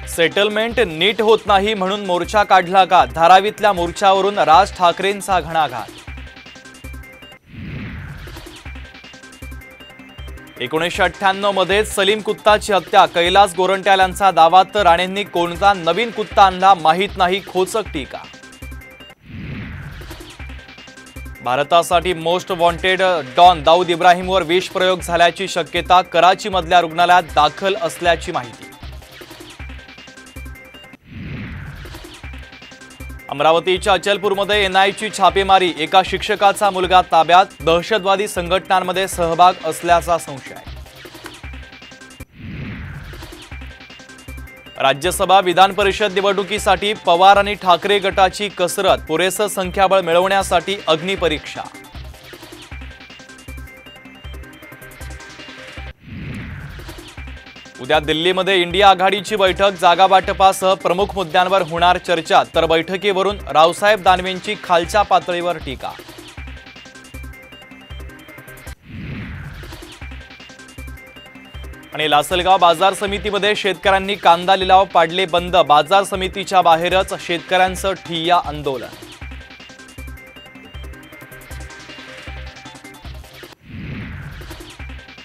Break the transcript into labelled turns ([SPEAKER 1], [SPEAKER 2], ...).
[SPEAKER 1] Settlement नीट होत नाही म्हणून मोर्चा काढला का? धारावीतल्या मोर्चावरून राज ठाकरेंचा घणाघात। 1998 मध्ये सलीम कुत्ताची हत्या, कैलास गोरंट्याल यांचा दावा, तर राणेंनी कोणता नवीन कुत्ता आणला माहीत नाही, खोचक टीका। भारतासाठी मोस्ट वॉन्टेड डॉन दाऊद इब्राहिमवर विष प्रयोग झाल्याची शक्यता, कराचीमधल्या रुग्णालयात दाखल असल्याची माहिती। अमरावतीच्या अचलपूरमध्ये एनआयची छापेमारी, एका शिक्षकाचा मुलगा ताब्यात, दहशतवादी संघटनांमध्ये सहभाग असल्याचा संशय। राज्यसभा विधान परिषद निवडणुकीसाठी पवार आणि ठाकरे गटाची कसरत, पुरेसं संख्याबळ मिळवण्यासाठी अग्निपरीक्षा। उद्या दिल्लीमध्ये इंडिया आघाडीची बैठक, जागा वाटपासह प्रमुख मुद्द्यांवर होणार चर्चा, तर बैठकीवरून रावसाहेब दानवेंची खालच्या पातळीवर टीका। आणि लासलगाव बाजार समितीमध्ये शेतकऱ्यांनी कांदा लिलाव पाडले बंद, बाजार समितीच्या बाहेरच शेतकऱ्यांचं ठिय्या आंदोलन।